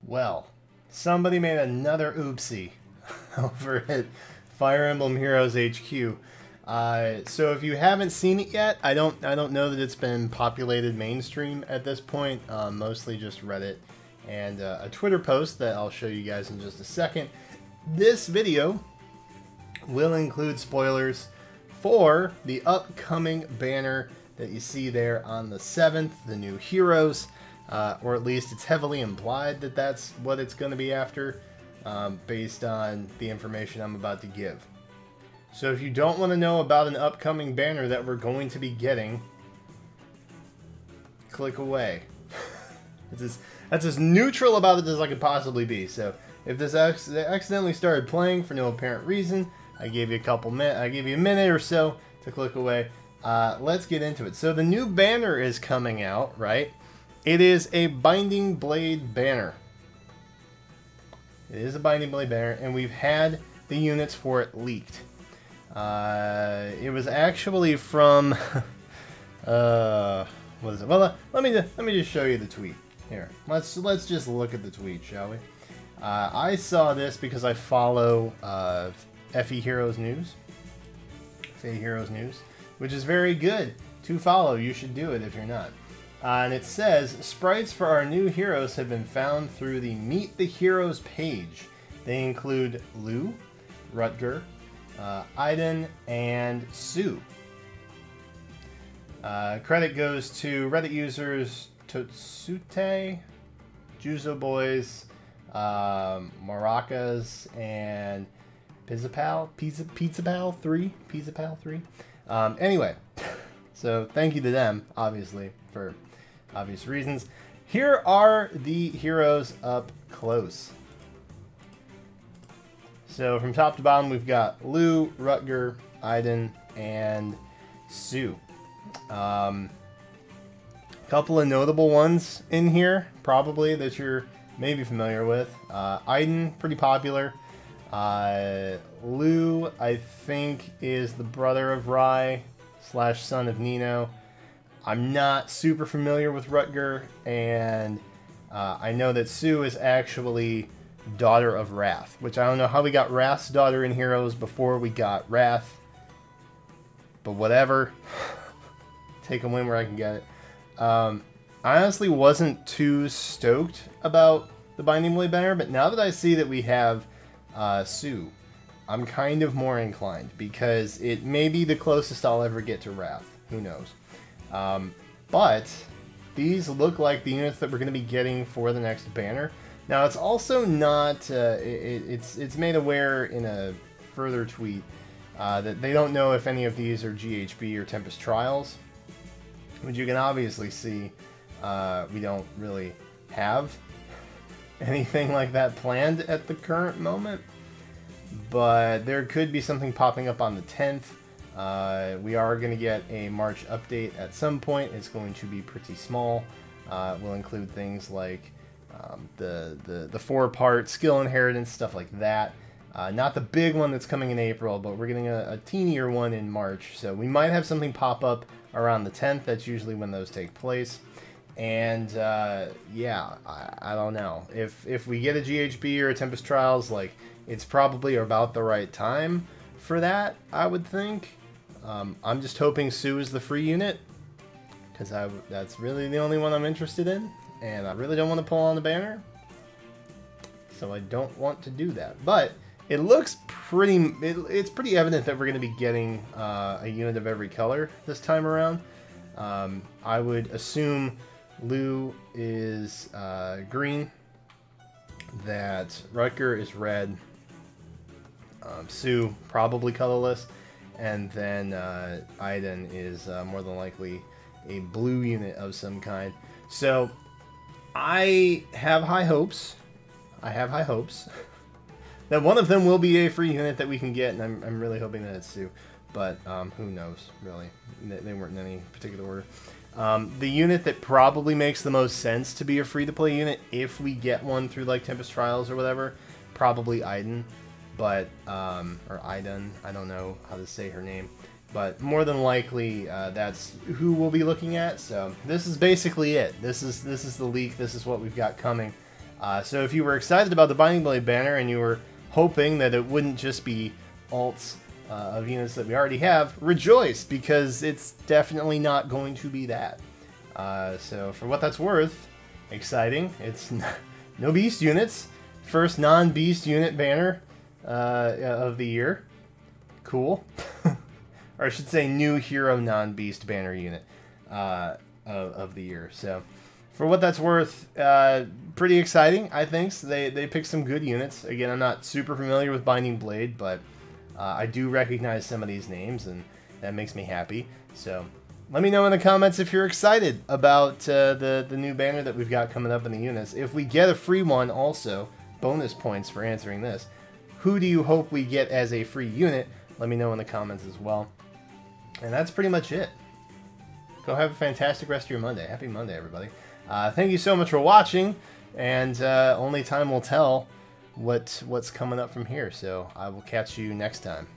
Well, somebody made another oopsie over at Fire Emblem Heroes HQ. So if you haven't seen it yet, I don't know that it's been populated mainstream at this point. Mostly just Reddit and a Twitter post that I'll show you guys in just a second. This video will include spoilers for the upcoming banner that you see there on the 7th, the new heroes, or at least it's heavily implied that that's what it's going to be after, based on the information I'm about to give. So if you don't want to know about an upcoming banner that we're going to be getting, click away. That's as neutral about it as I could possibly be. So if this accidentally started playing for no apparent reason, I gave you a minute or so to click away. Let's get into it. So the new banner is coming out, right? It is a Binding Blade banner. It is a Binding Blade banner, and we've had the units for it leaked. It was actually from what is it? Well, let me just show you the tweet here. Let's just look at the tweet, shall we? I saw this because I follow FE Heroes News, which is very good to follow. You should do it if you're not. And it says, sprites for our new heroes have been found through the Meet the Heroes page. They include Lou, Rutger, Aiden, and Sue. Credit goes to Reddit users Totsute, Juzo Boys, Maracas, and Pizzapal 3. Anyway, so thank you to them, obviously, for obvious reasons. Here are the heroes up close. So from top to bottom, we've got Lou, Rutger, Aiden, and Sue. Couple of notable ones in here, probably, that you're maybe familiar with. Aiden, pretty popular. Lou, I think, is the brother of Rai / son of Nino. I'm not super familiar with Rutger, and I know that Sue is actually daughter of Wrath, which I don't know how we got Wrath's daughter in Heroes before we got Wrath, but whatever. Take a win where I can get it. I honestly wasn't too stoked about the Binding Blade banner, but now that I see that we have Sue, I'm kind of more inclined, because it may be the closest I'll ever get to Wrath. Who knows? But these look like the units that we're going to be getting for the next banner. Now, it's also not, it's made aware in a further tweet that they don't know if any of these are GHB or Tempest Trials, which you can obviously see we don't really have anything like that planned at the current moment. But there could be something popping up on the 10th. We are going to get a March update at some point. It's going to be pretty small. We'll include things like the 4-part skill inheritance, stuff like that. Not the big one that's coming in April, but we're getting a teenier one in March. So we might have something pop up around the 10th. That's usually when those take place. And yeah, I don't know. If we get a GHB or a Tempest Trials, like, it's probably about the right time for that, I would think. I'm just hoping Sue is the free unit, because that's really the only one I'm interested in, and I really don't want to pull on the banner, so I don't want to do that. But it looks it's pretty evident that we're going to be getting a unit of every color this time around. I would assume Lou is green, that Rutger is red, Sue probably colorless, and then Aiden is more than likely a blue unit of some kind. So I have high hopes. That one of them will be a free unit that we can get, and I'm really hoping that it's Sue. But who knows, really. They weren't in any particular order. The unit that probably makes the most sense to be a free-to-play unit, if we get one through like Tempest Trials or whatever, probably Aiden. But, or Aiden, I don't know how to say her name. But more than likely, that's who we'll be looking at. So this is basically it. This is the leak. This is what we've got coming. So if you were excited about the Binding Blade banner and you were hoping that it wouldn't just be alts of units that we already have, rejoice, because it's definitely not going to be that. So for what that's worth, exciting. It's no beast units. First non-beast unit banner of the year. Cool. Or I should say new hero non-beast banner unit of the year. So for what that's worth, pretty exciting, I think. So they picked some good units. Again, I'm not super familiar with Binding Blade, but I do recognize some of these names, and that makes me happy. So let me know in the comments if you're excited about the new banner that we've got coming up in the units. If we get a free one also, bonus points for answering this. Who do you hope we get as a free unit? Let me know in the comments as well. And that's pretty much it. Go have a fantastic rest of your Monday. Happy Monday, everybody. Thank you so much for watching, and only time will tell what's coming up from here. So I will catch you next time.